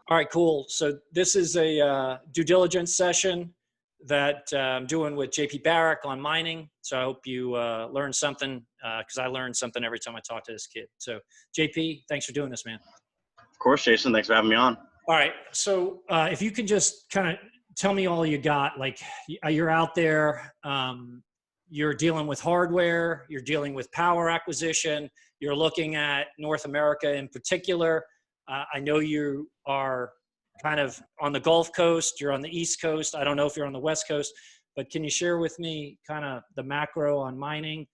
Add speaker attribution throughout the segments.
Speaker 1: All right, cool. So this is a due diligence session that I'm doing with JP Baric on mining. So I hope you learn something because I learn something every time I talk to this kid. So JP, thanks for doing this, man.
Speaker 2: Of course, Jason. Thanks for having me on.
Speaker 1: All right. So if you can just kind of tell me all you got, like you're out there, you're dealing with hardware, you're dealing with power acquisition, you're looking at North America in particular. I know you are kind of on the Gulf Coast, you're on the East Coast. I don't know if you're on the West Coast, but can you share with me kind of the macro on mining,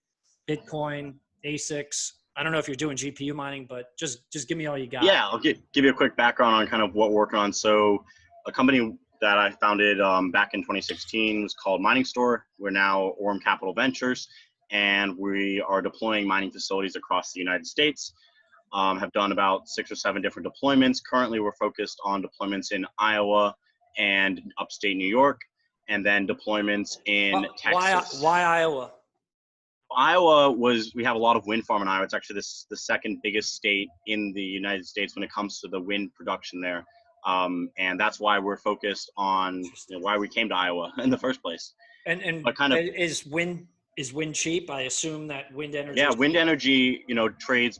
Speaker 1: Bitcoin, ASICs? I don't know if you're doing GPU mining, but just give me all you got.
Speaker 2: Yeah, I'll give you a quick background on kind of what we're working on. So a company that I founded back in 2016 was called Mining Store. We're now Orm Capital Ventures, and we are deploying mining facilities across the United States. Have done about 6 or 7 different deployments. Currently, we're focused on deployments in Iowa and upstate New York, and then deployments in Texas.
Speaker 1: Why Iowa?
Speaker 2: We have a lot of wind farm in Iowa. It's actually the second biggest state in the United States when it comes to the wind production there. And that's why we're focused on why we came to Iowa in the first place.
Speaker 1: And
Speaker 2: but kind of
Speaker 1: is wind cheap? I assume that wind energy.
Speaker 2: Yeah, wind energy, trades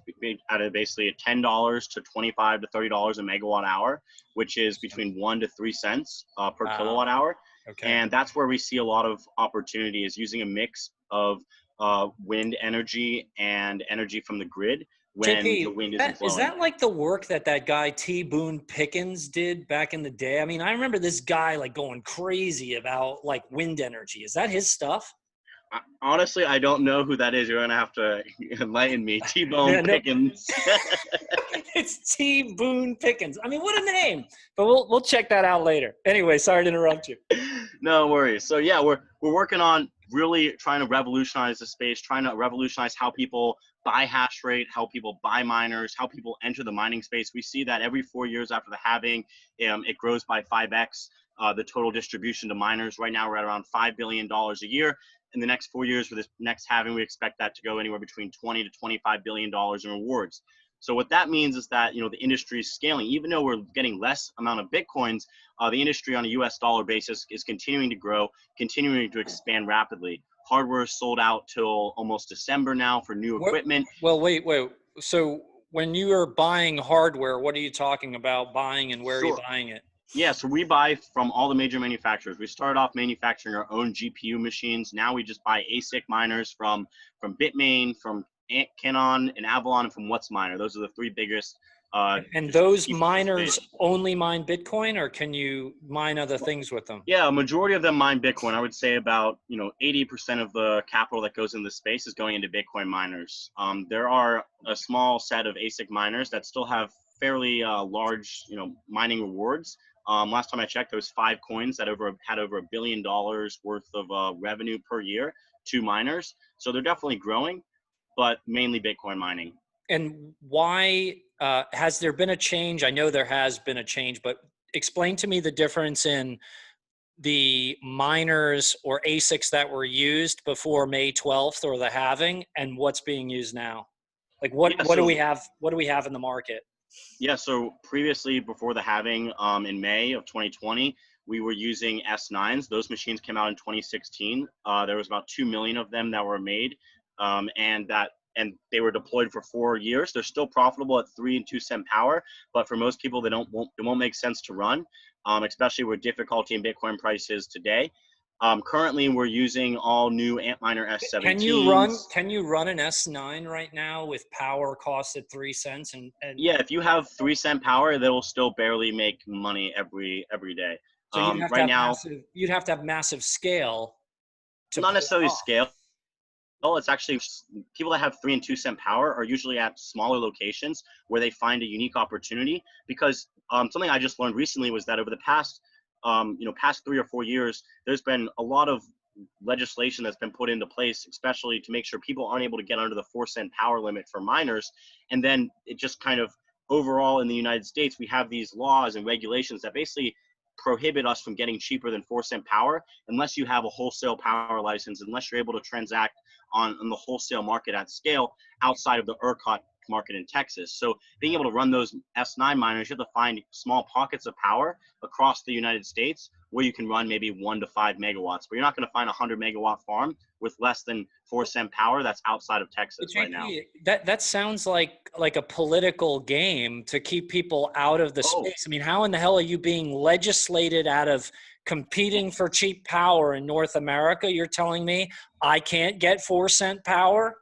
Speaker 2: at basically $10 to $25 to $30 a megawatt hour, which is between 1 to 3 cents per kilowatt hour.
Speaker 1: Okay.
Speaker 2: And that's where we see a lot of opportunity is using a mix of wind energy and energy from the grid when
Speaker 1: JP,
Speaker 2: the wind isn't flowing.
Speaker 1: Is that like the work that guy T. Boone Pickens did back in the day? I mean, I remember this guy like going crazy about like wind energy. Is that his stuff?
Speaker 2: Honestly, I don't know who that is. You're going to have to enlighten me. T-Bone Pickens.
Speaker 1: It's T. Boone Pickens. I mean, what a name. But we'll check that out later. Anyway, sorry to interrupt you.
Speaker 2: No worries. So yeah, we're working on really trying to revolutionize the space, trying to revolutionize how people buy hash rate, how people buy miners, how people enter the mining space. We see that every 4 years after the halving, it grows by 5x. The total distribution to miners. Right now, we're at around $5 billion a year. In the next 4 years for this next halving, we expect that to go anywhere between $20 to $25 billion in rewards. So what that means is that, the industry is scaling. Even though we're getting less amount of Bitcoins, the industry on a US dollar basis is continuing to grow, continuing to expand rapidly. Hardware is sold out till almost December now for new equipment.
Speaker 1: Well, wait. So when you are buying hardware, what are you talking about buying and where are you buying it?
Speaker 2: Yeah, so we buy from all the major manufacturers. We started off manufacturing our own GPU machines. Now we just buy ASIC miners from Bitmain, from Canon and Avalon, and from WhatsMiner. Those are the 3 biggest.
Speaker 1: And those miners only mine Bitcoin, or can you mine other things with them?
Speaker 2: Yeah, a majority of them mine Bitcoin. I would say about 80% of the capital that goes in the space is going into Bitcoin miners. There are a small set of ASIC miners that still have fairly large mining rewards. Last time I checked, there was 5 coins that had over $1 billion worth of revenue per year to miners. So they're definitely growing, but mainly Bitcoin mining.
Speaker 1: And why has there been a change? I know there has been a change, but explain to me the difference in the miners or ASICs that were used before May 12th or the halving and what's being used now. Like what do we have? What do we have in the market?
Speaker 2: Yeah, so previously, before the halving in May of 2020, we were using S9s. Those machines came out in 2016. There was about 2 million of them that were made, and they were deployed for 4 years. They're still profitable at 3 and 2 cent power, but for most people, it won't make sense to run, especially with difficulty in Bitcoin prices today. Currently, we're using all new Antminer S17s.
Speaker 1: Can you run an S9 right now with power cost at 3 cents? And
Speaker 2: yeah, if you have 3 cent power, they will still barely make money every day.
Speaker 1: So you'd have to have massive scale.
Speaker 2: Not necessarily scale. It's actually people that have 3 and 2 cent power are usually at smaller locations where they find a unique opportunity. Because something I just learned recently was that over the past 3 or 4 years, there's been a lot of legislation that's been put into place, especially to make sure people aren't able to get under the 4 cent power limit for miners. And then it just kind of overall in the United States, we have these laws and regulations that basically prohibit us from getting cheaper than 4 cent power unless you have a wholesale power license, unless you're able to transact on the wholesale market at scale outside of the ERCOT market in Texas. So being able to run those S9 miners, you have to find small pockets of power across the United States where you can run maybe 1 to 5 megawatts. But you're not going to find a 100 megawatt farm with less than 4 cent power that's outside of Texas right now.
Speaker 1: That sounds like a political game to keep people out of the space. I mean, how in the hell are you being legislated out of competing for cheap power in North America? You're telling me I can't get 4 cent power?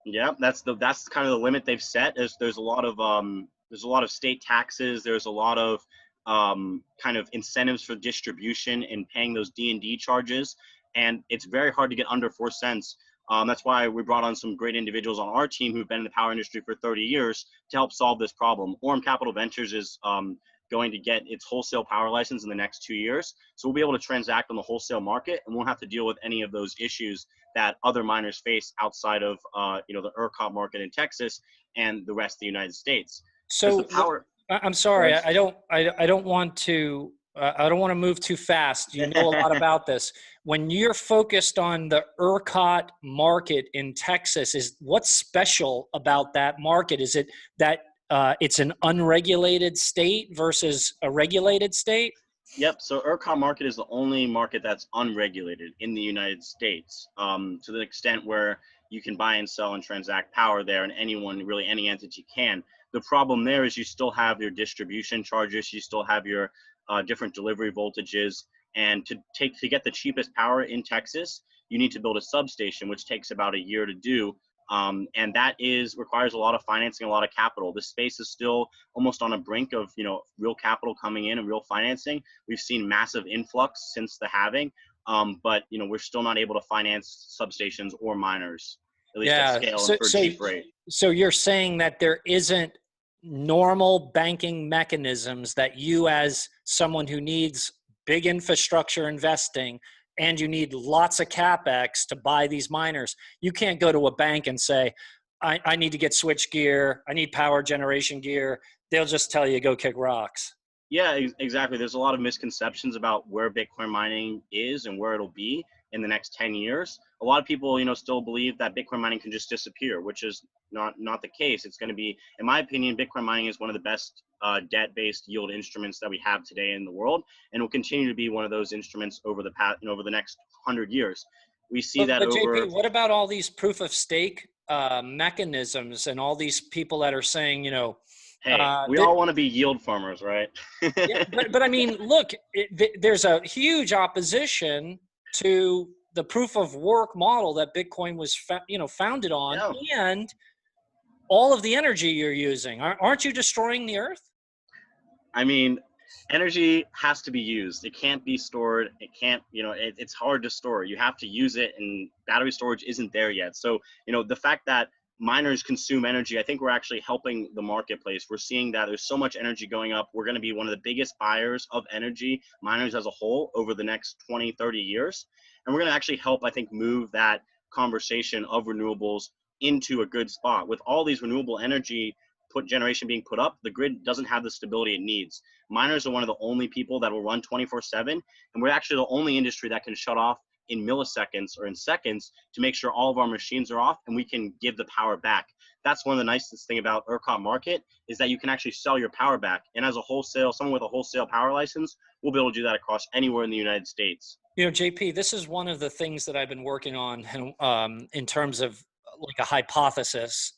Speaker 2: Yeah, that's kind of the limit they've set. There's a lot of state taxes. There's a lot of kind of incentives for distribution and paying those D&D charges, and it's very hard to get under 4 cents. That's why we brought on some great individuals on our team who've been in the power industry for 30 years to help solve this problem. Orem Capital Ventures is going to get its wholesale power license in the next 2 years. So we'll be able to transact on the wholesale market and won't have to deal with any of those issues that other miners face outside of the ERCOT market in Texas and the rest of the United States.
Speaker 1: So
Speaker 2: the power,
Speaker 1: I'm sorry, I don't want to move too fast. You know a lot about this. When you're focused on the ERCOT market in Texas, what's special about that market? Is it that it's an unregulated state versus a regulated state?
Speaker 2: Yep. So ERCOT market is the only market that's unregulated in the United States, to the extent where you can buy and sell and transact power there, and any entity can. The problem there is you still have your distribution charges, you still have your different delivery voltages, and to get the cheapest power in Texas, you need to build a substation, which takes about a year to do. And that requires a lot of financing, a lot of capital. The space is still almost on a brink of, real capital coming in and real financing. We've seen massive influx since the halving, but we're still not able to finance substations or miners, at least at scale and for a cheap rate.
Speaker 1: So you're saying that there isn't normal banking mechanisms that you, as someone who needs big infrastructure investing, and you need lots of CapEx to buy these miners, you can't go to a bank and say, I need to get switch gear, I need power generation gear. They'll just tell you, go kick rocks.
Speaker 2: Yeah, exactly. There's a lot of misconceptions about where Bitcoin mining is and where it'll be in the next 10 years. A lot of people, still believe that Bitcoin mining can just disappear, which is not the case. It's going to be, in my opinion, Bitcoin mining is one of the best debt-based yield instruments that we have today in the world, and will continue to be one of those instruments over the past, over the next 100 years. We see that over.
Speaker 1: JP, what about all these proof of stake mechanisms and all these people that are saying,
Speaker 2: hey, we all want to be yield farmers, right?
Speaker 1: Yeah, but I mean, look, there's a huge opposition to the proof of work model that Bitcoin was, founded on, and all of the energy you're using. Aren't you destroying the earth?
Speaker 2: I mean, energy has to be used. It can't be stored. It can't, it's hard to store. You have to use it, and battery storage isn't there yet. So, the fact that miners consume energy, I think we're actually helping the marketplace. We're seeing that there's so much energy going up. We're going to be one of the biggest buyers of energy, miners as a whole, over the next 20, 30 years. And we're going to actually help, I think, move that conversation of renewables into a good spot. With all these renewable energy generation being put up, the grid doesn't have the stability it needs. Miners are one of the only people that will run 24/7, and we're actually the only industry that can shut off in milliseconds or in seconds to make sure all of our machines are off and we can give the power back. That's one of the nicest thing about ERCOT market, is that you can actually sell your power back. And as someone with a wholesale power license, we'll be able to do that across anywhere in the United States.
Speaker 1: JP, this is one of the things that I've been working on in terms of like a hypothesis.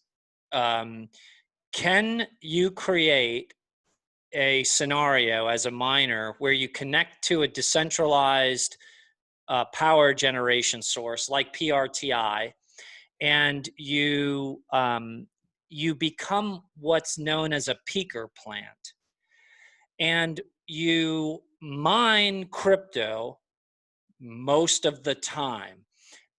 Speaker 1: Can you create a scenario as a miner where you connect to a decentralized power generation source like PRTI, and you become what's known as a peaker plant, and you mine crypto most of the time,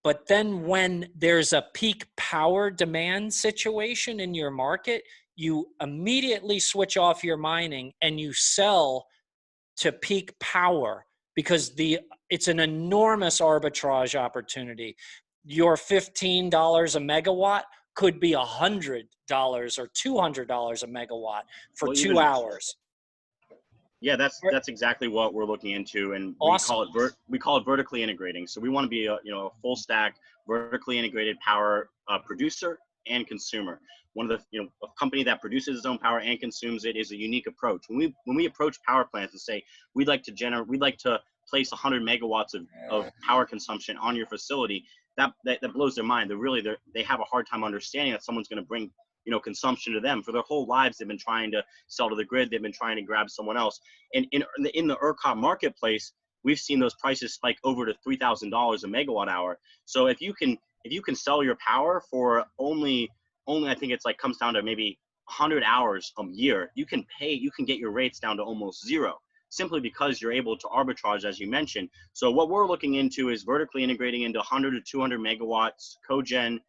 Speaker 1: but then when there's a peak power demand situation in your market, you immediately switch off your mining and you sell to peak power, because it's an enormous arbitrage opportunity. Your $15 a megawatt could be $100 or $200 a megawatt for 2 hours.
Speaker 2: Yeah, that's exactly what we're looking into, and
Speaker 1: awesome.
Speaker 2: we call it vertically integrating. So we want to be a full stack, vertically integrated power producer and consumer. one of the, a company that produces its own power and consumes it is a unique approach. When we approach power plants and say we'd like to place 100 megawatts of power consumption on your facility, that blows their mind. They have a hard time understanding that someone's going to bring consumption to them. For their whole lives, they've been trying to sell to the grid. They've been trying to grab someone else. And in the ERCOT marketplace, we've seen those prices spike over to $3,000 a megawatt hour. So if you can sell your power for only I think it's like comes down to maybe 100 hours a year, you can get your rates down to almost zero, simply because you're able to arbitrage, as you mentioned. So what we're looking into is vertically integrating into 100 to 200 megawatts cogen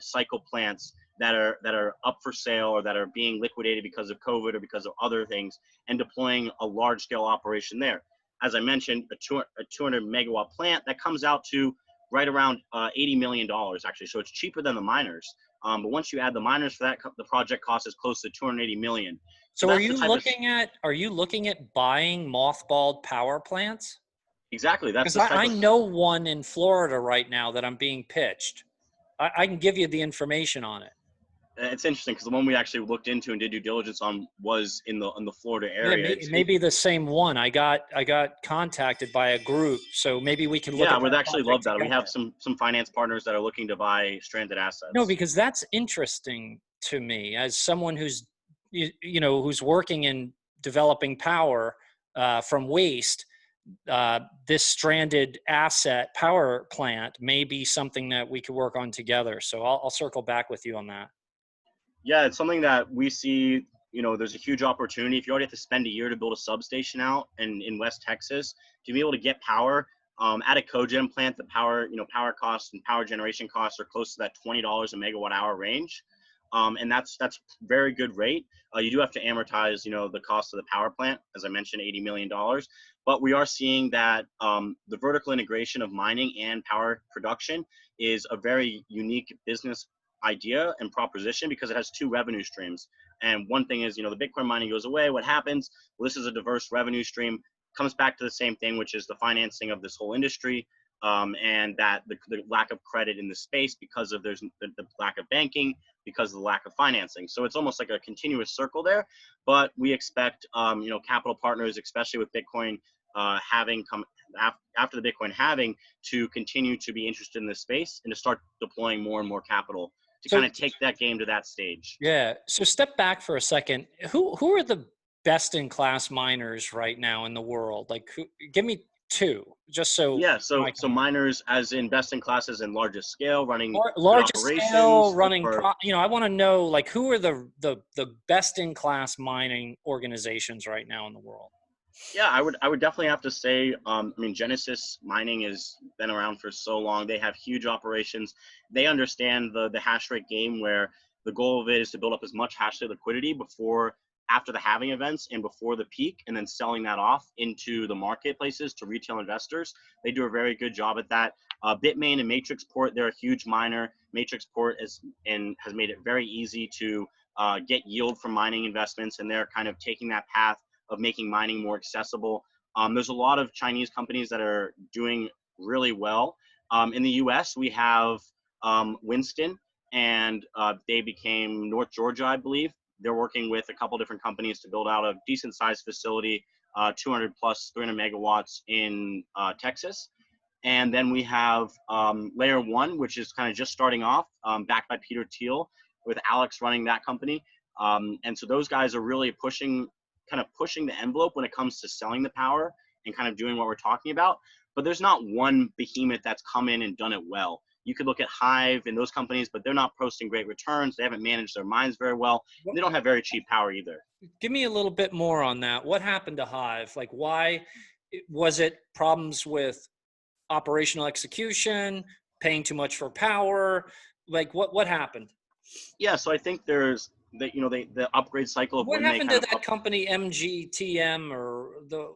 Speaker 2: cycle plants that are up for sale or that are being liquidated because of COVID or because of other things, and deploying a large scale operation there. As I mentioned, a 200 megawatt plant that comes out to right around $80 million actually. So it's cheaper than the miners. But once you add the miners for that, the project cost is close to $280 million.
Speaker 1: So are you looking at buying mothballed power plants?
Speaker 2: Exactly. That's
Speaker 1: because I know one in Florida right now that I'm being pitched. I can give you the information on it.
Speaker 2: It's interesting because the one we actually looked into and did due diligence on was in the Florida area.
Speaker 1: Yeah, maybe the same one. I got contacted by a group, so maybe we can look at that.
Speaker 2: Yeah, we'd actually love that.
Speaker 1: Together.
Speaker 2: We have some finance partners that are looking to buy stranded assets.
Speaker 1: No, because that's interesting to me as someone who's who's working in developing power from waste. This stranded asset power plant may be something that we could work on together. So I'll circle back with you on that.
Speaker 2: Yeah, it's something that we see, there's a huge opportunity. If you already have to spend a year to build a substation out in West Texas, to be able to get power at a cogen plant, the power costs and power generation costs are close to that $20 a megawatt hour range. And that's very good rate. You do have to amortize, the cost of the power plant, as I mentioned, $80 million. But we are seeing that the vertical integration of mining and power production is a very unique business idea and proposition because it has two revenue streams. And one thing is, the Bitcoin mining goes away. What happens? Well, this is a diverse revenue stream. Comes back to the same thing, which is the financing of this whole industry, and that the lack of credit in the space because of there's the lack of banking, because of the lack of financing. So it's almost like a continuous circle there. But we expect, capital partners, especially with Bitcoin having come after the Bitcoin halving, to continue to be interested in this space and to start deploying more and more capital to kind of take that game to that stage.
Speaker 1: Yeah. So step back for a second. Who are the best in class miners right now in the world? Like, give me two, just so.
Speaker 2: Yeah. So miners, as in best in classes and largest scale, running
Speaker 1: largest
Speaker 2: operations,
Speaker 1: scale, running. I want to know, like, who are the best in class mining organizations right now in the world?
Speaker 2: Yeah, I would definitely have to say, Genesis Mining has been around for so long. They have huge operations. They understand the hash rate game, where the goal of it is to build up as much hash rate liquidity after the halving events and before the peak, and then selling that off into the marketplaces to retail investors. They do a very good job at that. Bitmain and Matrixport, they're a huge miner. Matrixport has made it very easy to get yield from mining investments, and they're kind of taking that path of making mining more accessible. There's a lot of Chinese companies that are doing really well. In the US, we have Winston, and they became North Georgia, I believe. They're working with a couple different companies to build out a decent sized facility, 200 plus 300 megawatts in Texas. And then we have Layer One, which is kind of just starting off, backed by Peter Thiel, with Alex running that company. And so those guys are really pushing the envelope when it comes to selling the power and kind of doing what we're talking about. But there's not one behemoth that's come in and done it well. You could look at Hive and those companies, but they're not posting great returns. They haven't managed their mines very well. And they don't have very cheap power either.
Speaker 1: Give me a little bit more on that. What happened to Hive? Like, why was it problems with operational execution, paying too much for power? Like, what happened?
Speaker 2: Yeah, so I think there's the upgrade cycle of
Speaker 1: what happened to that company MGTM or the.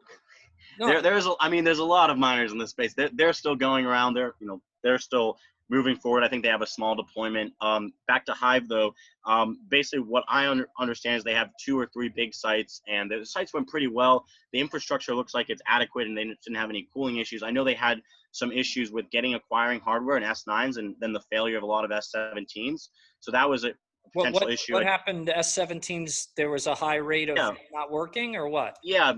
Speaker 1: No.
Speaker 2: There's a lot of miners in this space. They're still going around. They're still moving forward. I think they have a small deployment. Back to Hive though, basically what I understand is they have 2 or 3 big sites, and the sites went pretty well. The infrastructure looks like it's adequate, and they didn't have any cooling issues. I know they had some issues with acquiring hardware and S9s, and then the failure of a lot of S17s. So that was potential issue.
Speaker 1: What happened to S17s? There was a high rate of
Speaker 2: Yeah.
Speaker 1: not working, or what?
Speaker 2: Yeah,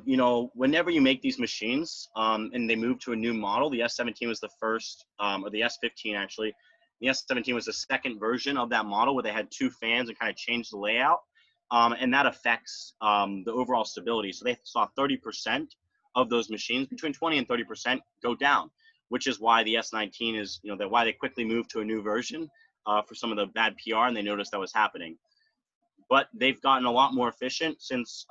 Speaker 2: whenever you make these machines, and they move to a new model, the S17 was the first, or the S15 actually. The S17 was the second version of that model where they had two fans and kind of changed the layout, and that affects the overall stability. So they saw 30% of those machines, between 20 and 30%, go down, which is why the S19 is, why they quickly moved to a new version for some of the bad PR, and they noticed that was happening. But they've gotten a lot more efficient since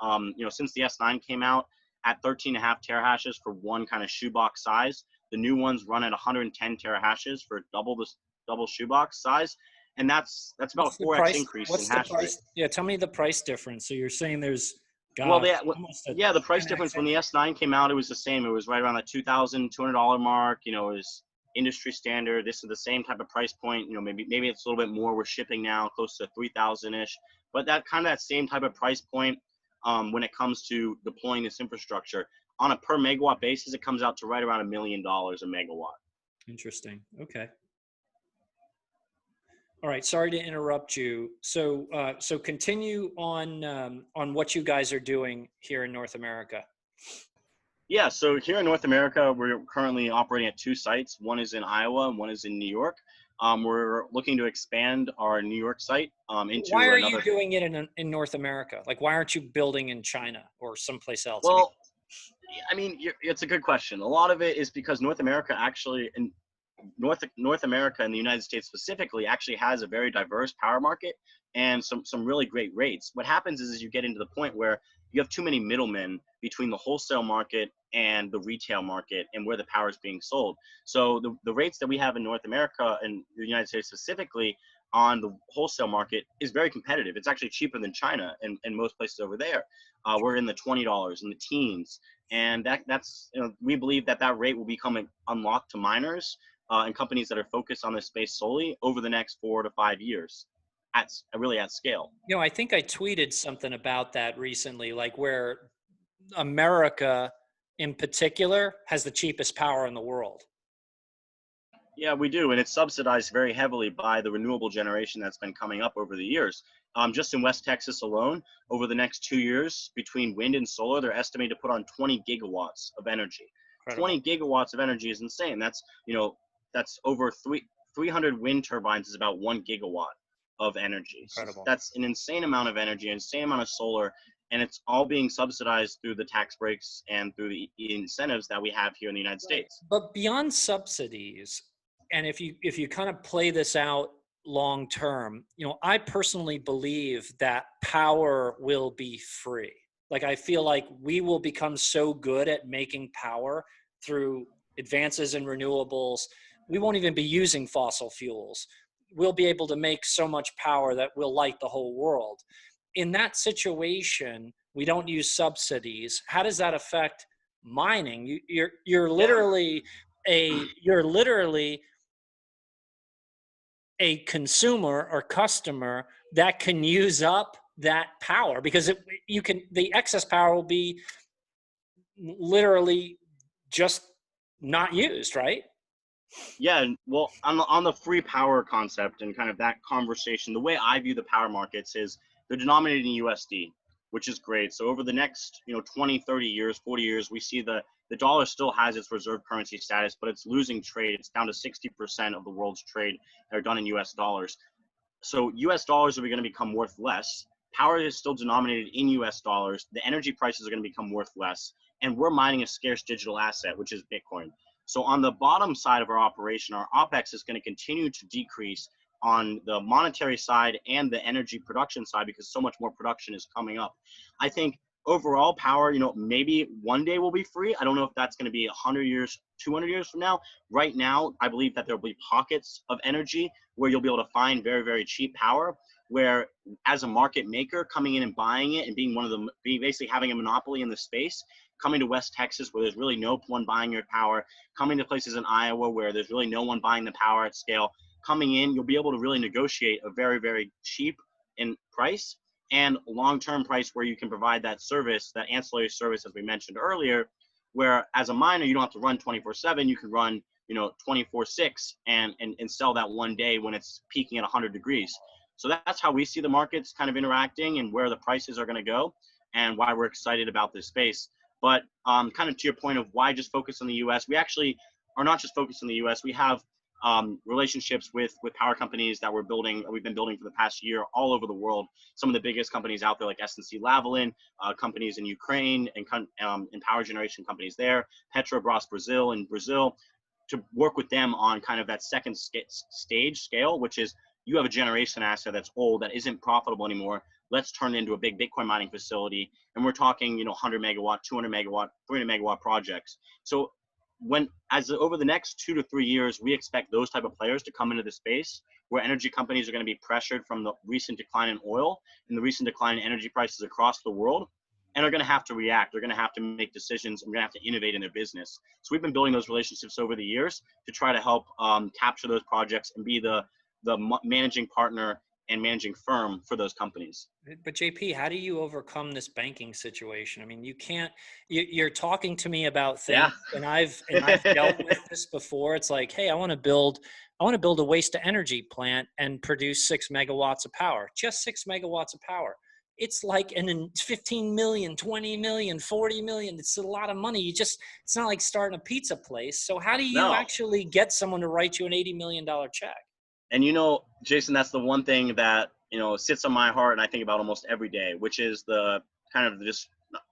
Speaker 2: since the S9 came out at 13.5 terahashes for one kind of shoebox size. The new ones run at 110 terahashes for double shoebox size, and that's about a 4x increase in hash rate.
Speaker 1: Yeah, tell me the price difference. So you're saying there's
Speaker 2: Well,
Speaker 1: almost a
Speaker 2: the price
Speaker 1: 10x
Speaker 2: difference when the S9 came out, it was the same. It was right around the $2,200 mark. It was industry standard. This is the same type of price point. Maybe it's a little bit more. We're shipping now close to 3,000-ish, but that same type of price point when it comes to deploying this infrastructure on a per megawatt basis, it comes out to right around $1 million a megawatt.
Speaker 1: Interesting. Okay. All right. Sorry to interrupt you. So continue on what you guys are doing here in North America.
Speaker 2: Yeah, so here in North America, we're currently operating at two sites. One is in Iowa and one is in New York. We're looking to expand our New York site into
Speaker 1: Why are
Speaker 2: another.
Speaker 1: you doing it in North America? Like, why aren't you building in China or someplace else?
Speaker 2: Well, it's a good question. A lot of it is because North America actually, and North America and the United States specifically, actually has a very diverse power market and some really great rates. What happens is you get into the point where you have too many middlemen between the wholesale market and the retail market and where the power is being sold. So the rates that we have in North America and the United States specifically on the wholesale market is very competitive. It's actually cheaper than China and most places over there. We're in the $20 in the teens. And that's we believe that rate will become unlocked to miners and companies that are focused on this space solely over the next 4 to 5 years at scale.
Speaker 1: I think I tweeted something about that recently, like where America in particular has the cheapest power in the world.
Speaker 2: Yeah, we do. And it's subsidized very heavily by the renewable generation that's been coming up over the years. Just in West Texas alone, over the next 2 years, between wind and solar, they're estimated to put on 20 gigawatts of energy. Incredible. 20 gigawatts of energy is insane. That's over 300 wind turbines is about 1 gigawatt of energy. So that's an insane amount of energy, an insane amount of solar, and it's all being subsidized through the tax breaks and through the incentives that we have here in the United States.
Speaker 1: But beyond subsidies, and if you kind of play this out long term, I personally believe that power will be free. Like, I feel like we will become so good at making power through advances in renewables, we won't even be using fossil fuels. We'll be able to make so much power that will light the whole world. In that situation, we don't use subsidies. How does that affect mining? You're literally a consumer or customer that can use up that power, because the excess power will be literally just not used, right?
Speaker 2: Yeah, well, on the free power concept and kind of that conversation, the way I view the power markets is they're denominated in USD, which is great. So over the next 20, 30 years, 40 years, we see the dollar still has its reserve currency status, but it's losing trade. It's down to 60% of the world's trade that are done in US dollars. So US dollars are going to become worth less. Power is still denominated in US dollars. The energy prices are going to become worth less. And we're mining a scarce digital asset, which is Bitcoin. So on the bottom side of our operation, our OPEX is going to continue to decrease on the monetary side and the energy production side because so much more production is coming up. I think overall power, maybe one day will be free. I don't know if that's going to be 100 years, 200 years from now. Right now, I believe that there will be pockets of energy where you'll be able to find very, very cheap power, where as a market maker coming in and buying it and being basically having a monopoly in the space, coming to West Texas where there's really no one buying your power, coming to places in Iowa where there's really no one buying the power at scale, coming in, you'll be able to really negotiate a very, very cheap in price and long-term price where you can provide that service, that ancillary service, as we mentioned earlier, where as a miner, you don't have to run 24/7, you can run 24/6 and sell that one day when it's peaking at 100 degrees. So that's how we see the markets kind of interacting and where the prices are going to go and why we're excited about this space. But kind of to your point of why just focus on the US, we actually are not just focused on the US. We have relationships with power companies that we've been building for the past year all over the world. Some of the biggest companies out there like SNC Lavalin, companies in Ukraine and power generation companies there, Petrobras in Brazil, to work with them on kind of that second stage scale, which is you have a generation asset that's old, that isn't profitable anymore. Let's turn it into a big Bitcoin mining facility. And we're talking, 100 megawatt, 200 megawatt, 300 megawatt projects. So over the next 2 to 3 years, we expect those type of players to come into the space where energy companies are going to be pressured from the recent decline in oil and the recent decline in energy prices across the world, and are going to have to react. They're going to have to make decisions, and we're going to have to innovate in their business. So we've been building those relationships over the years to try to help capture those projects and be the managing partner and managing firm for those companies.
Speaker 1: But JP, how do you overcome this banking situation? I mean, you can't. You're talking to me about things,
Speaker 2: Yeah.
Speaker 1: and I've dealt with this before. It's like, hey, I want to build a waste to energy plant and produce 6 megawatts of power. Just 6 megawatts of power. It's like, and then 15 million, 20 million, 40 million. It's a lot of money. It's not like starting a pizza place. So how do you
Speaker 2: No.
Speaker 1: actually get someone to write you an $80 million check?
Speaker 2: And Jason, that's the one thing that sits on my heart and I think about almost every day, which is the kind of this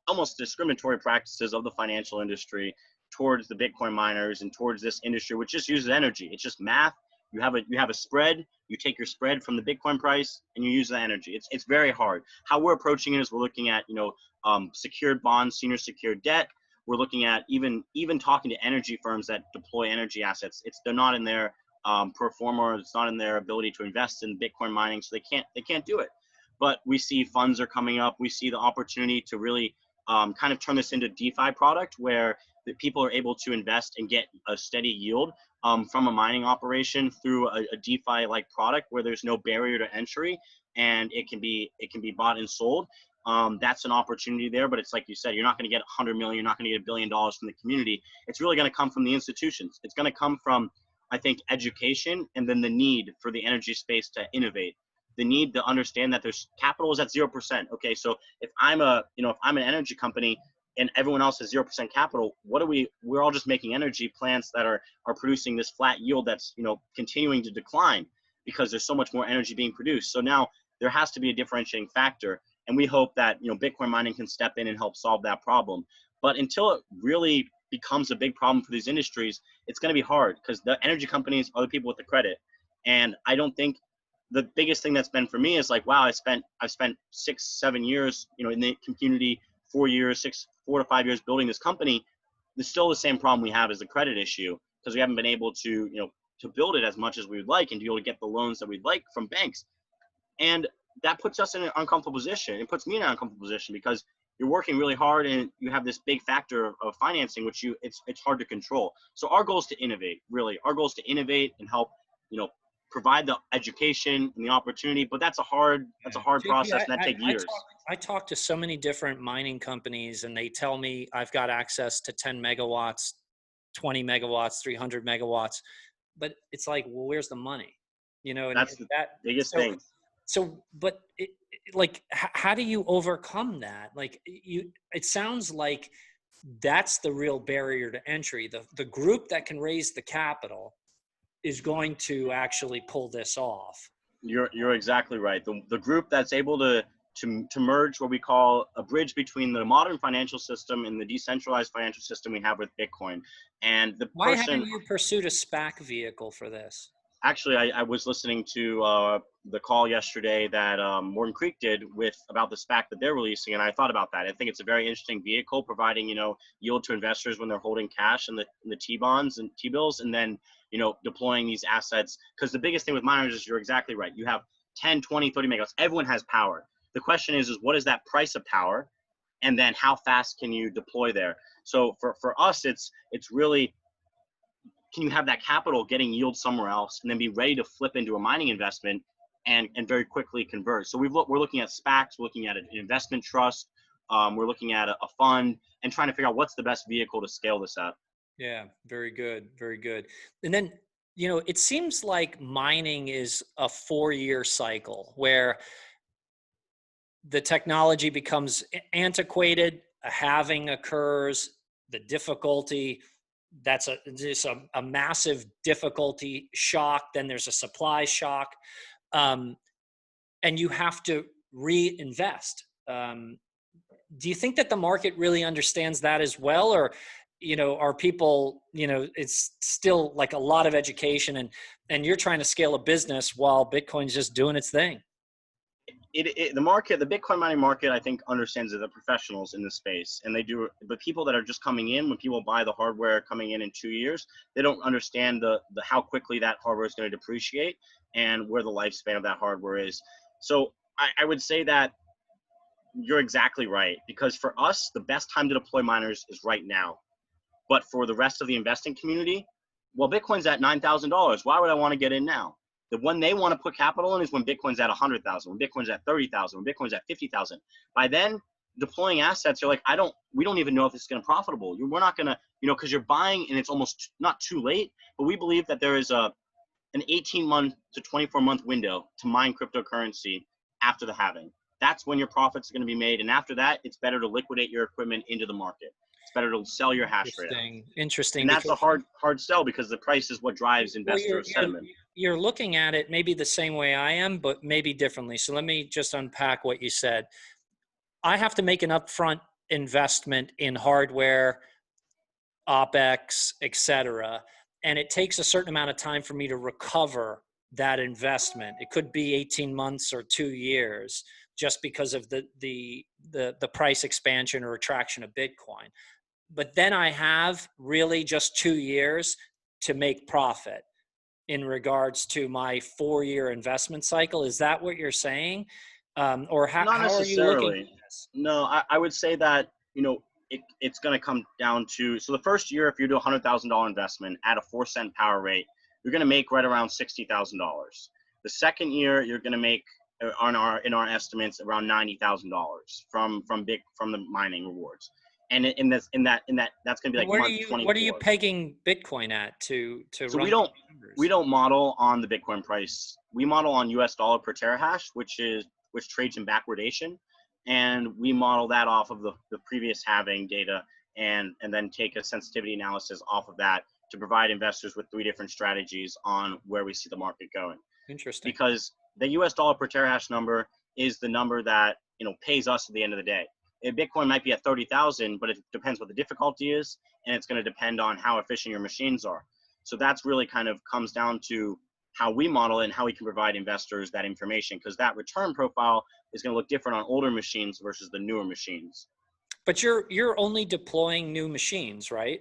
Speaker 2: almost discriminatory practices of the financial industry towards the Bitcoin miners and towards this industry, which just uses energy. It's just math. You have a spread. You take your spread from the Bitcoin price and you use the energy. It's very hard. How we're approaching it is we're looking at secured bonds, senior secured debt. We're looking at even talking to energy firms that deploy energy assets. They're not in their pro forma, it's not in their ability to invest in Bitcoin mining, so they can't do it. But we see funds are coming up. We see the opportunity to really kind of turn this into a DeFi product where the people are able to invest and get a steady yield from a mining operation through a DeFi like product where there's no barrier to entry and it can be bought and sold. That's an opportunity there, but it's like you said, you're not going to get 100 million, you're not going to get $1 billion from the community. It's really going to come from the institutions. It's going to come from, I think, education, and then the need for the energy space to innovate. The need to understand that there's capital is at 0%. Okay, so if I'm an energy company and everyone else has 0% capital, we're all just making energy plants that are producing this flat yield that's continuing to decline because there's so much more energy being produced. So now there has to be a differentiating factor, and we hope that Bitcoin mining can step in and help solve that problem. But until it really becomes a big problem for these industries, it's going to be hard because the energy companies are the people with the credit. And I don't think the biggest thing that's been for me is like, wow, I've spent 6-7 years, in the community, 4 to 5 years building this company. There's still the same problem we have as the credit issue because we haven't been able to, to build it as much as we would like and to be able to get the loans that we'd like from banks. And that puts us in an uncomfortable position. It puts me in an uncomfortable position because you're working really hard and you have this big factor of financing, which it's hard to control. So our goal is to innovate, really. Our goal is to innovate and help, provide the education and the opportunity, but that's a hard process and that takes years.
Speaker 1: I talk to so many different mining companies and they tell me I've got access to 10 megawatts, 20 megawatts, 300 megawatts, but it's like, well, where's the money? And
Speaker 2: that's the biggest thing.
Speaker 1: So, but how do you overcome that? Like it sounds like that's the real barrier to entry. The group that can raise the capital is going to actually pull this off.
Speaker 2: You're exactly right. The group that's able to merge what we call a bridge between the modern financial system and the decentralized financial system we have with Bitcoin. And
Speaker 1: why haven't you pursued a SPAC vehicle for this?
Speaker 2: Actually, I was listening to the call yesterday that Morgan Creek did about the SPAC that they're releasing, and I thought about that. I think it's a very interesting vehicle, providing yield to investors when they're holding cash in the T-bonds and T-bills, and then deploying these assets. Because the biggest thing with miners is you're exactly right. You have 10, 20, 30 megawatts. Everyone has power. The question is what is that price of power, and then how fast can you deploy there? So for us, it's really, can you have that capital getting yield somewhere else and then be ready to flip into a mining investment and very quickly convert? So we're looking at SPACs, we're looking at an investment trust, we're looking at a fund and trying to figure out what's the best vehicle to scale this up.
Speaker 1: Yeah, very good, very good. And then it seems like mining is a 4-year cycle where the technology becomes antiquated, a halving occurs, the difficulty, that's just a massive difficulty shock. Then there's a supply shock, um, and you have to reinvest. Do you think that the market really understands that as well, or are people, it's still like a lot of education, and you're trying to scale a business while Bitcoin's just doing its thing?
Speaker 2: The Bitcoin mining market, I think, understands that the professionals in the space, and they do. But people that are just coming in, when people buy the hardware coming in 2 years, they don't understand the how quickly that hardware is going to depreciate and where the lifespan of that hardware is. So I would say that you're exactly right, because for us, the best time to deploy miners is right now. But for the rest of the investing community, well, Bitcoin's at $9,000. Why would I want to get in now? The one they want to put capital in is when Bitcoin's at 100,000, when Bitcoin's at 30,000, when Bitcoin's at 50,000. By then, deploying assets, you're like, we don't even know if it's going to profitable. We're not going to, because you're buying and it's almost not too late. But we believe that there is an 18-month to 24-month window to mine cryptocurrency after the halving. That's when your profits are going to be made. And after that, it's better to liquidate your equipment into the market. It's better to sell your hash rate out.
Speaker 1: Interesting.
Speaker 2: And that's a hard sell, because the price is what drives investor sentiment.
Speaker 1: You're looking at it maybe the same way I am, but maybe differently. So let me just unpack what you said. I have to make an upfront investment in hardware, OpEx, et cetera. And it takes a certain amount of time for me to recover that investment. It could be 18 months or 2 years, just because of the price expansion or attraction of Bitcoin. But then I have really just 2 years to make profit in regards to my 4-year investment cycle. Is that what you're saying? Or how are you looking at this?
Speaker 2: No, I would say that, it's going to come down to, so the first year, if you do a $100,000 investment at a 4-cent power rate, you're going to make right around $60,000. The second year, you're going to make, in our estimates, around $90,000 from the mining rewards. And that's going to be like month 24.
Speaker 1: What are you pegging Bitcoin at to
Speaker 2: so
Speaker 1: run
Speaker 2: we don't model on the Bitcoin price. We model on US dollar per terahash, which trades in backwardation. And we model that off of the previous halving data, and then take a sensitivity analysis off of that to provide investors with 3 different strategies on where we see the market going.
Speaker 1: Interesting.
Speaker 2: Because the US dollar per terahash number is the number that, pays us at the end of the day. Bitcoin might be at 30,000, but it depends what the difficulty is, and it's going to depend on how efficient your machines are. So that's really kind of comes down to how we model it and how we can provide investors that information, because that return profile is going to look different on older machines versus the newer machines.
Speaker 1: But you're only deploying new machines, right?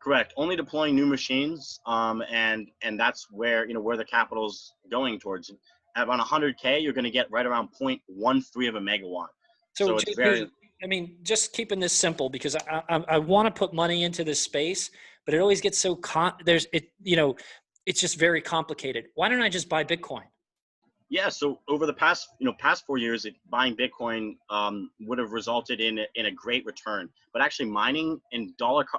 Speaker 2: Correct. Only deploying new machines, and that's where where the capital's going towards. At around 100K, you're going to get right around 0.13 of a megawatt. So it's very.
Speaker 1: I mean, just keeping this simple, because I want to put money into this space, but it always gets so it's just very complicated. Why don't I just buy Bitcoin?
Speaker 2: Yeah, so over the past 4 years, buying Bitcoin would have resulted in a great return. But actually, mining and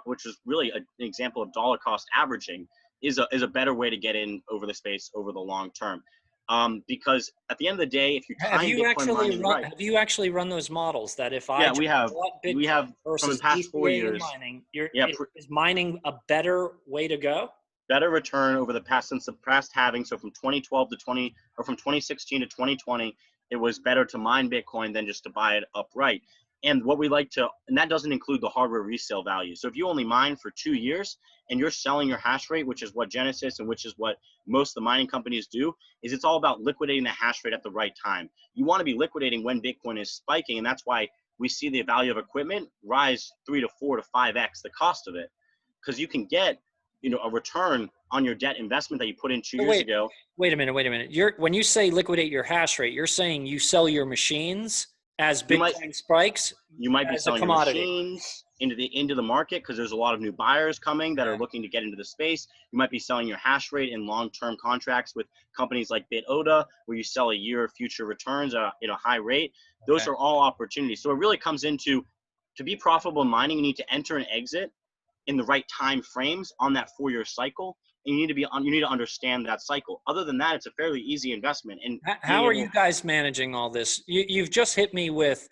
Speaker 2: which is really an example of dollar cost averaging, is a better way to get in over the space over the long term. Because at the end of the day, if you time Bitcoin mining right,
Speaker 1: have you actually run those models that if I
Speaker 2: we have
Speaker 1: versus
Speaker 2: from the past 4 years
Speaker 1: mining, is mining a better way to go?
Speaker 2: Better return over since the past halving. So from 2012 to from 2016 to 2020, it was better to mine Bitcoin than just to buy it upright. And and that doesn't include the hardware resale value. So if you only mine for 2 years and you're selling your hash rate, which is what Genesis and which is what most of the mining companies do, is it's all about liquidating the hash rate at the right time. You want to be liquidating when Bitcoin is spiking, and that's why we see the value of equipment rise 3 to 4 to 5x the cost of it, because you can get a return on your debt investment that you put in 2 years ago.
Speaker 1: Wait a minute. When you say liquidate your hash rate, you're saying you sell your machines as Bitcoin spikes?
Speaker 2: You might be selling your machines into the market, because there's a lot of new buyers coming that are looking to get into the space. You might be selling your hash rate in long-term contracts with companies like BitOda, where you sell a year of future returns at a high rate. Those are all opportunities. So it really comes into, to be profitable in mining, you need to enter and exit in the right time frames on that 4-year cycle. you need to understand that cycle. Other than that, it's a fairly easy investment. And
Speaker 1: How are you guys managing all this? You've just hit me with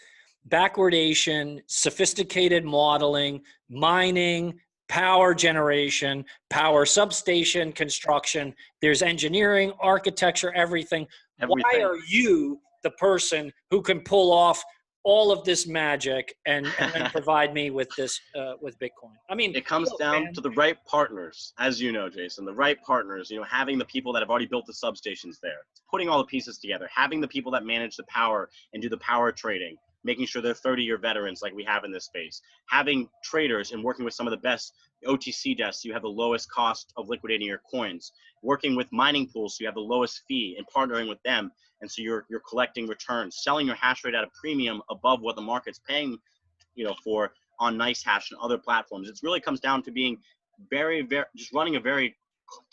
Speaker 1: backwardation, sophisticated modeling, mining, power generation, power substation construction. There's engineering, architecture, everything. Why
Speaker 2: everything.
Speaker 1: are you the person who can pull off all of this magic and then provide me with this with Bitcoin? I mean,
Speaker 2: It comes
Speaker 1: look,
Speaker 2: down
Speaker 1: man,
Speaker 2: to the right partners, as you know, Jason, the right partners, having the people that have already built the substations there, putting all the pieces together, having the people that manage the power and do the power trading, making sure they're 30-year veterans like we have in this space, having traders and working with some of the best OTC desks, so you have the lowest cost of liquidating your coins, working with mining pools, so you have the lowest fee, and partnering with them. And so you're collecting returns, selling your hash rate at a premium above what the market's paying, for on NiceHash and other platforms. It really comes down to being very, very, just running a very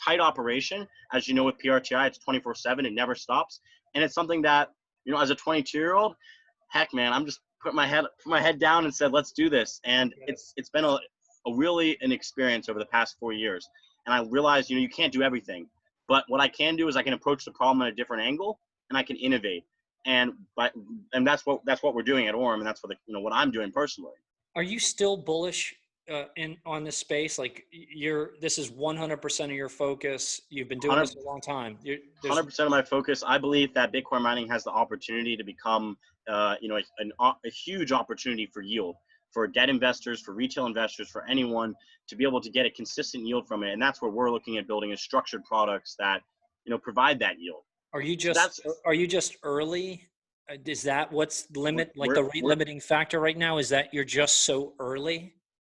Speaker 2: tight operation. As you know, with PRTI, it's 24/7. It never stops. And it's something that, as a 22-year-old, heck, man, I'm just put my head down and said, let's do this. And it's been a really an experience over the past 4 years. And I realized, you can't do everything. But what I can do is I can approach the problem at a different angle, and I can innovate. And that's what we're doing at Orem, and that's what I'm doing personally.
Speaker 1: are you still bullish on this space? Like this is 100% of your focus. You've been doing this a long time.
Speaker 2: 100% of my focus. I believe that Bitcoin mining has the opportunity to become, a huge opportunity for yield, for debt investors, for retail investors, for anyone to be able to get a consistent yield from it. And that's where we're looking at building structured products that, provide that yield.
Speaker 1: Are you just early? Is that what's the rate limiting factor right now? Is that you're just so early?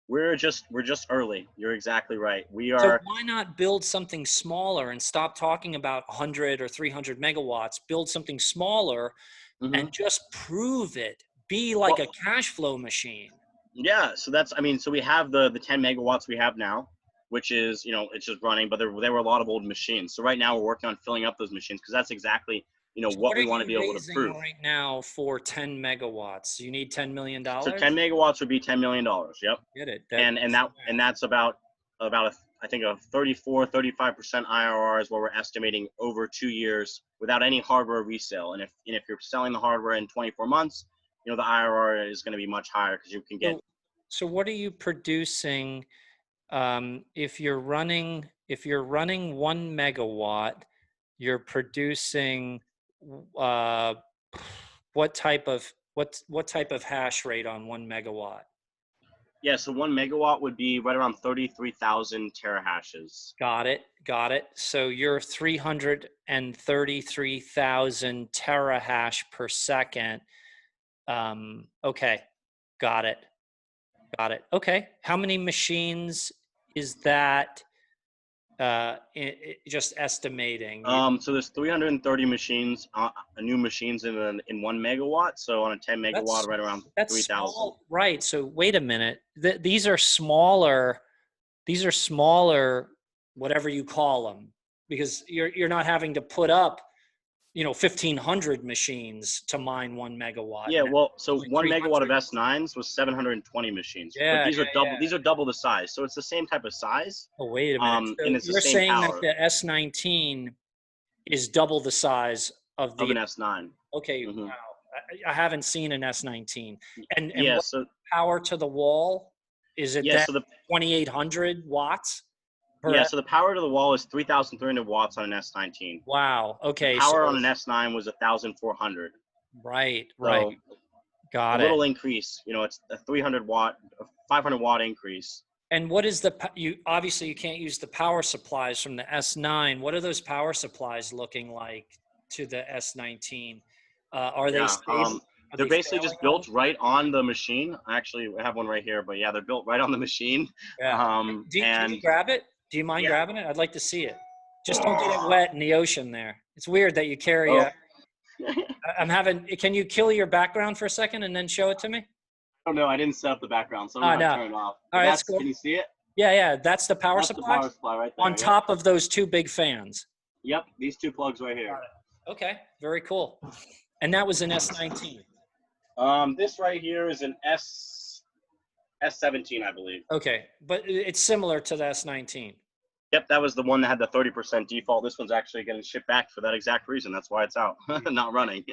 Speaker 2: We're just early. You're exactly right. We are.
Speaker 1: So why not build something smaller and stop talking about 100 or 300 megawatts? Build something smaller and just prove it. Be like a cash flow machine.
Speaker 2: Yeah. So so we have the 10 megawatts we have now, which is, it's just running, but there were a lot of old machines. So right now we're working on filling up those machines, because that's exactly, what we want to be able to prove.
Speaker 1: Right now for 10 megawatts, you need $10 million.
Speaker 2: So 10 megawatts would be $10 million. Yep.
Speaker 1: Get it.
Speaker 2: And that's about I think a 35% IRR is what we're estimating over 2 years without any hardware resale. And if you're selling the hardware in 24 months, the IRR is going to be much higher, because you can get.
Speaker 1: So what are you producing? If you're running 1 megawatt, you're producing what type of hash rate on 1 megawatt?
Speaker 2: Yeah, so 1 megawatt would be right around 33,000 terahashes.
Speaker 1: Got it. So you're 333,000 terahash per second. Okay, got it. Okay, how many machines is that? Just estimating.
Speaker 2: So there's 330 machines, new machines in 1 megawatt. So on a 10 megawatt, right around 3,000.
Speaker 1: Right. So wait a minute. These are smaller. Whatever you call them, because you're not having to put up, 1,500 machines to mine 1 megawatt.
Speaker 2: Yeah. Well, so 1 megawatt of S9s was 720 machines.
Speaker 1: Yeah.
Speaker 2: But these are double the size. So it's the same type of size.
Speaker 1: Oh, wait a minute. So
Speaker 2: and it's
Speaker 1: you're
Speaker 2: the same
Speaker 1: saying
Speaker 2: power
Speaker 1: that the S19 is double the size of
Speaker 2: an S9.
Speaker 1: Okay.
Speaker 2: Mm-hmm.
Speaker 1: Wow. I haven't seen an S19. And
Speaker 2: yeah.
Speaker 1: So power to the wall, is it 2,800 watts?
Speaker 2: Yeah, so the power to the wall is 3,300 watts on an S19.
Speaker 1: Wow. Okay.
Speaker 2: The power on an S9 was 1,400.
Speaker 1: Right.
Speaker 2: So
Speaker 1: Got
Speaker 2: it. A little increase. It's a 500 watt increase.
Speaker 1: And what is obviously you can't use the power supplies from the S9. What are those power supplies looking like to the S19? Are they stable?
Speaker 2: They're basically just built right on the machine. Actually, I have one right here, but yeah, they're built right on the machine.
Speaker 1: Yeah. Do you grab it? Do you mind grabbing it? I'd like to see it. Just don't get it wet in the ocean there. It's weird that you carry can you kill your background for a second and then show it to me?
Speaker 2: Oh no, I didn't set up the background, so I'm going to turn it off.
Speaker 1: All right, that's cool.
Speaker 2: Can you see it?
Speaker 1: Yeah. That's the power supply?
Speaker 2: The power supply right there.
Speaker 1: On top of those two big fans.
Speaker 2: Yep, these two plugs right here.
Speaker 1: Got it. Okay, very cool. And that was an S19.
Speaker 2: This right here is an S17, I believe.
Speaker 1: Okay, but it's similar to the S19.
Speaker 2: Yep, that was the one that had the 30% default. This one's actually getting shipped back for that exact reason. That's why it's out, not running.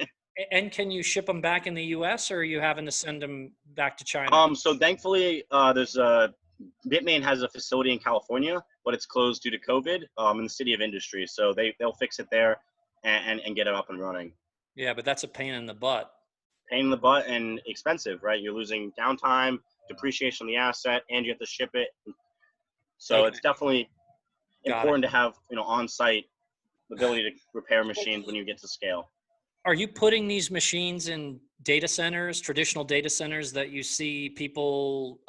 Speaker 1: And can you ship them back in the US, or are you having to send them back to China?
Speaker 2: So thankfully, there's a Bitmain has a facility in California, but it's closed due to COVID, in the city of industry. So they'll fix it there and get it up and running.
Speaker 1: Yeah, but that's a pain in the butt.
Speaker 2: Pain in the butt and expensive, right? You're losing downtime, depreciation on the asset, and you have to ship it. So
Speaker 1: Okay,
Speaker 2: it's definitely
Speaker 1: got it.
Speaker 2: important to have, on-site ability to repair machines when you get to scale.
Speaker 1: Are you putting these machines in data centers, traditional data centers that you see people,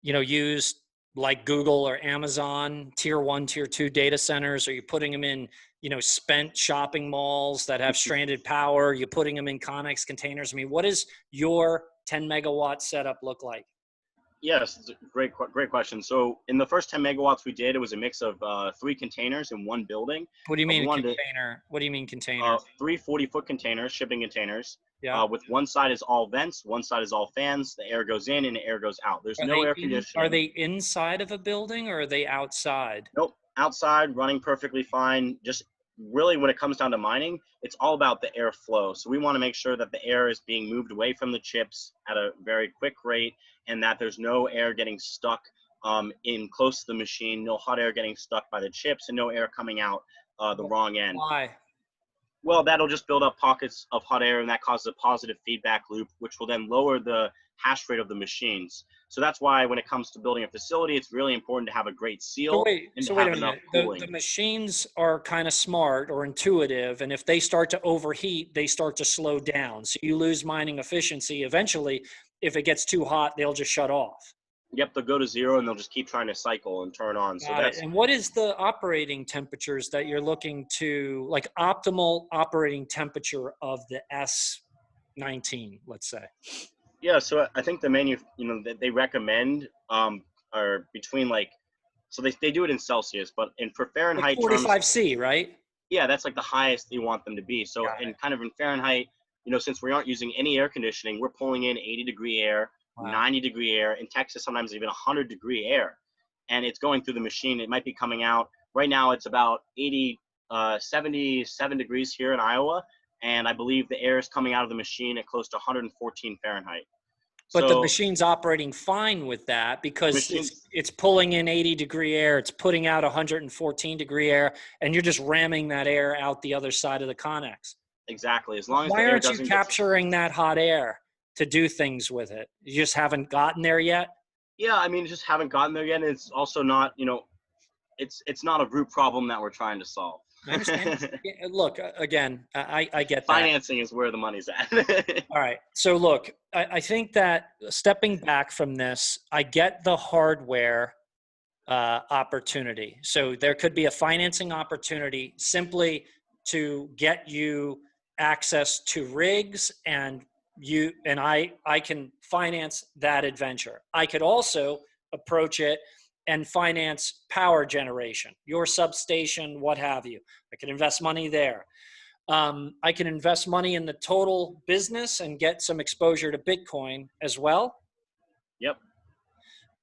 Speaker 1: use like Google or Amazon, tier 1, tier 2 data centers? Are you putting them in, spent shopping malls that have stranded power? Are you putting them in Connex containers? I mean, what does your 10 megawatt setup look like?
Speaker 2: Yes, it's a great question. So in the first 10 megawatts we did, it was a mix of 3 containers in one building.
Speaker 1: What do you
Speaker 2: But we
Speaker 1: mean
Speaker 2: wanted
Speaker 1: container? What do you mean container?
Speaker 2: 3 40-foot containers, shipping containers.
Speaker 1: Yeah.
Speaker 2: With one side is all vents, one side is all fans. The air goes in and the air goes out. There's no air conditioning.
Speaker 1: Are they inside of a building, or are they outside?
Speaker 2: Nope, outside, running perfectly fine. Just really, when it comes down to mining, it's all about the airflow. So we want to make sure that the air is being moved away from the chips at a very quick rate, and that there's no air getting stuck in close to the machine, no hot air getting stuck by the chips, and no air coming out the wrong end.
Speaker 1: Why?
Speaker 2: Well, that'll just build up pockets of hot air, and that causes a positive feedback loop, which will then lower the hash rate of the machines. So that's why when it comes to building a facility, it's really important to have a great seal and to
Speaker 1: Wait
Speaker 2: have
Speaker 1: a
Speaker 2: enough
Speaker 1: minute.
Speaker 2: cooling.
Speaker 1: The machines are kind of smart or intuitive, and if they start to overheat, they start to slow down. So you lose mining efficiency. Eventually, if it gets too hot, they'll just shut off.
Speaker 2: Yep, they'll go to zero and they'll just keep trying to cycle and turn on. So
Speaker 1: Got it.
Speaker 2: that's
Speaker 1: And what is the operating temperatures that you're looking to, like optimal operating temperature of the S19, let's say?
Speaker 2: yeah. So I think the that they recommend are between so they do it in Celsius, but for
Speaker 1: Like
Speaker 2: Fahrenheit terms,
Speaker 1: 45C, right?
Speaker 2: yeah, that's like the highest you want them to be. So
Speaker 1: Got
Speaker 2: in
Speaker 1: it.
Speaker 2: kind of in Fahrenheit, since we aren't using any air conditioning, we're pulling in 80-degree air,
Speaker 1: Wow.
Speaker 2: 90-degree air. In Texas, sometimes even 100-degree air, and it's going through the machine. It might be coming out. Right now, it's about 77 degrees here in Iowa, and I believe the air is coming out of the machine at close to 114 Fahrenheit.
Speaker 1: But the
Speaker 2: So
Speaker 1: machine's operating fine with that because
Speaker 2: machines,
Speaker 1: it's pulling in 80-degree air, it's putting out 114-degree air, and you're just ramming that air out the other side of the Connex.
Speaker 2: exactly. As long as the
Speaker 1: Why
Speaker 2: air
Speaker 1: aren't you
Speaker 2: doesn't get
Speaker 1: capturing that hot air to do things with it? You just haven't gotten there yet?
Speaker 2: yeah, I mean, just haven't gotten there yet. It's also not, it's not a root problem that we're trying to solve.
Speaker 1: I understand. Yeah, look, again, I get that.
Speaker 2: Financing is where the money's at.
Speaker 1: All right. So look, I think that stepping back from this, I get the hardware opportunity. So there could be a financing opportunity simply to get you access to rigs, and I can finance that adventure. I could also approach it and finance power generation, your substation, what have you. I could invest money there. I can invest money in the total business and get some exposure to Bitcoin as well.
Speaker 2: Yep.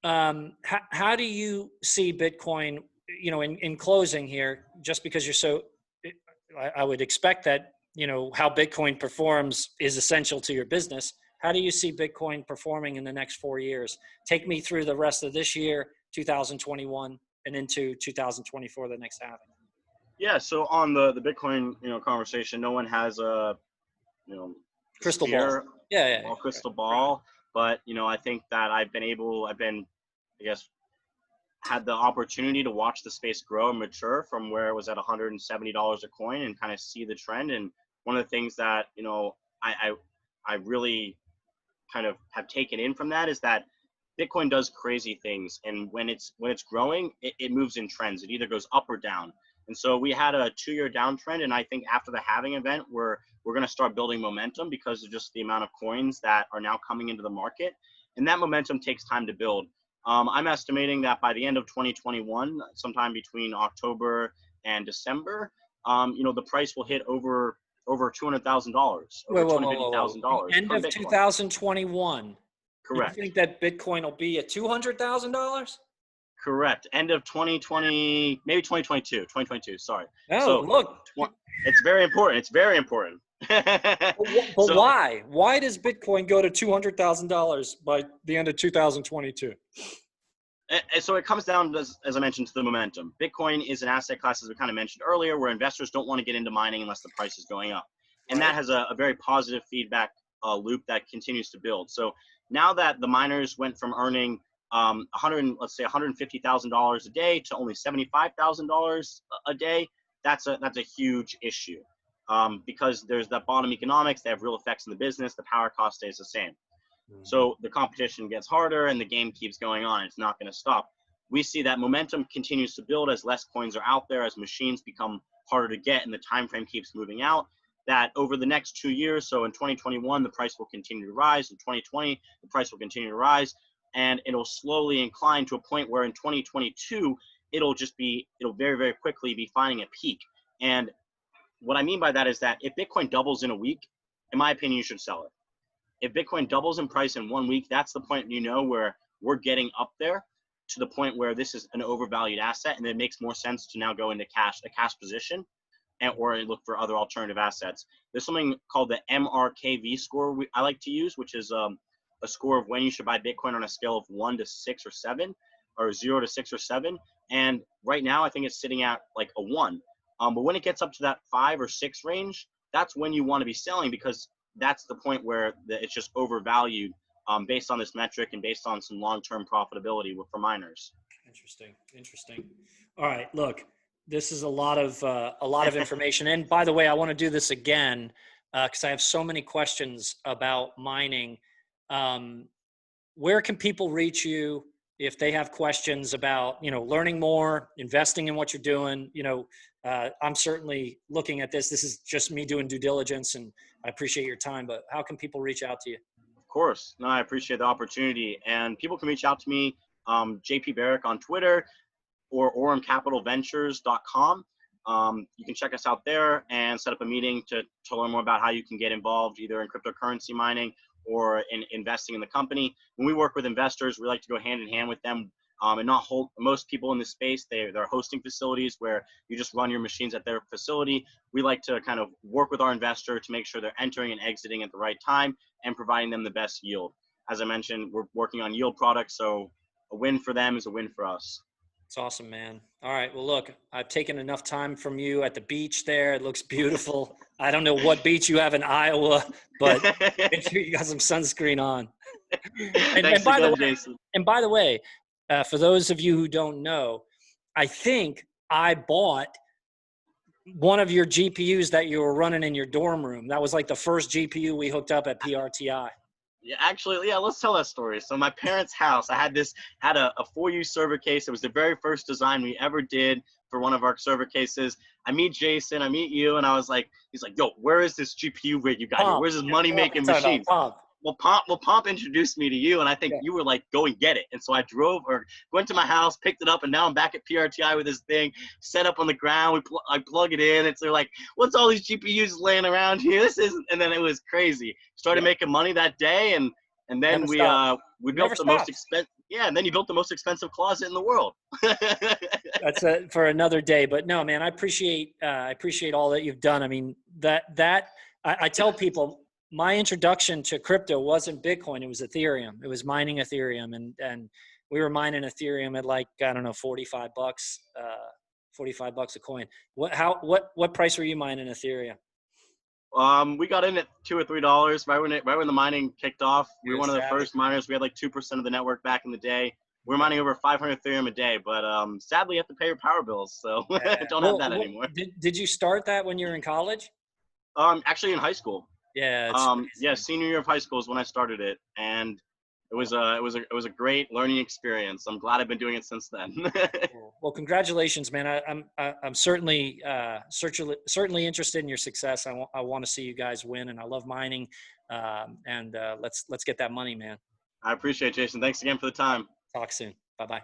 Speaker 1: How do you see Bitcoin, in closing here, just because you're so, I would expect that, how Bitcoin performs is essential to your business. How do you see Bitcoin performing in the next 4 years? Take me through the rest of this year, 2021, and into 2024, the next half.
Speaker 2: Yeah. So on the Bitcoin, conversation, no one has a,
Speaker 1: Crystal
Speaker 2: sphere,
Speaker 1: ball. Yeah.
Speaker 2: crystal ball. But, I think that I guess, had the opportunity to watch the space grow and mature from where it was at $170 a coin and kind of see the trend. And one of the things that, I really kind of have taken in from that is that Bitcoin does crazy things. And when it's growing, it moves in trends. It either goes up or down. And so we had a 2-year downtrend. And I think after the halving event, we're going to start building momentum because of just the amount of coins that are now coming into the market. And that momentum takes time to build. I'm estimating that by the end of 2021, sometime between October and December, the price will hit over $200,000, over $250,000.
Speaker 1: End of 2021.
Speaker 2: Correct.
Speaker 1: You think that Bitcoin will be at $200,000?
Speaker 2: Correct. End of 2020, maybe 2022, sorry.
Speaker 1: Oh,
Speaker 2: So
Speaker 1: look.
Speaker 2: it's very important. It's very important.
Speaker 1: But
Speaker 2: So,
Speaker 1: why? Why does Bitcoin go to $200,000 by the end of 2022?
Speaker 2: and so it comes down, as I mentioned, to the momentum. Bitcoin is an asset class, as we kind of mentioned earlier, where investors don't want to get into mining unless the price is going up. And that has a very positive feedback loop that continues to build. So now that the miners went from earning let's say $150,000 a day to only $75,000 a day, that's a huge issue, because there's that bottom economics. They have real effects in the business. The power cost stays the same. So the competition gets harder and the game keeps going on. It's not going to stop. We see that momentum continues to build as less coins are out there, as machines become harder to get, and the time frame keeps moving out. That over the next 2 years, so in 2021, the price will continue to rise. In 2020, the price will continue to rise, and it'll slowly incline to a point where in 2022, it'll very, very quickly be finding a peak. And what I mean by that is that if Bitcoin doubles in a week, in my opinion, you should sell it. If Bitcoin doubles in price in 1 week, that's the point, where we're getting up there to the point where this is an overvalued asset, and it makes more sense to now go into a cash position, or look for other alternative assets. There's something called the MRKV score I like to use, which is a score of when you should buy Bitcoin on a scale of 1 to 6 or 7, or 0 to 6 or 7. And right now, I think it's sitting at like a 1. But when it gets up to that 5 or 6 range, that's when you want to be selling, because that's the point where it's just overvalued, based on this metric and based on some long-term profitability for miners.
Speaker 1: Interesting. All right, look, this is a lot of information. And by the way, I want to do this again because I have so many questions about mining. Where can people reach you if they have questions about, learning more, investing in what you're doing? I'm certainly looking at this. This is just me doing due diligence, and I appreciate your time, but how can people reach out to you?
Speaker 2: Of course. No, I appreciate the opportunity. And people can reach out to me, JP Baric on Twitter, or orumcapitalventures.com. You can check us out there and set up a meeting to learn more about how you can get involved either in cryptocurrency mining or in investing in the company. When we work with investors, we like to go hand in hand with them, and not hold. Most people in this space, they're hosting facilities where you just run your machines at their facility. We like to kind of work with our investor to make sure they're entering and exiting at the right time and providing them the best yield. As I mentioned, we're working on yield products, so a win for them is a win for us.
Speaker 1: It's awesome, man. All right. Well, look, I've taken enough time from you at the beach there. It looks beautiful. I don't know what beach you have in Iowa, but make sure you got some sunscreen on.
Speaker 2: Thanks again, Jason.
Speaker 1: And by the way, for those of you who don't know, I think I bought one of your GPUs that you were running in your dorm room. That was like the first GPU we hooked up at PRTI.
Speaker 2: Yeah, actually, let's tell that story. So my parents' house, I had a 4U server case. It was the very first design we ever did for one of our server cases. I meet Jason, I meet you, and he's like, yo, where is this GPU rig you got here? Where's this money-making machine? Well, Pomp introduced me to you, and I think you were like, go and get it. And so I went to my house, picked it up, and now I'm back at PRTI with this thing set up on the ground. I plug it in. They're like, what's all these GPUs laying around here? And then it was crazy. Started making money that day, and then we built the most expensive. Yeah, and then you built the most expensive closet in the world.
Speaker 1: That's for another day. But no, man, I appreciate all that you've done. I mean, I tell people, my introduction to crypto wasn't Bitcoin. It was Ethereum. It was mining Ethereum. And we were mining Ethereum at like, I don't know, $45, $45 a coin. What price were you mining Ethereum?
Speaker 2: We got in at $2 or $3 right when the mining kicked off. We were one of the first miners. We had like 2% of the network back in the day. We were mining over 500 Ethereum a day, but sadly you have to pay your power bills. So don't have that anymore.
Speaker 1: Did you start that when you were in college?
Speaker 2: Actually in high school.
Speaker 1: Yeah.
Speaker 2: Senior year of high school is when I started it, and it was a great learning experience. I'm glad I've been doing it since then.
Speaker 1: Well, congratulations, man. I'm certainly interested in your success. I want to see you guys win, and I love mining. And let's get that money, man.
Speaker 2: I appreciate it, Jason. Thanks again for the time.
Speaker 1: Talk soon. Bye-bye.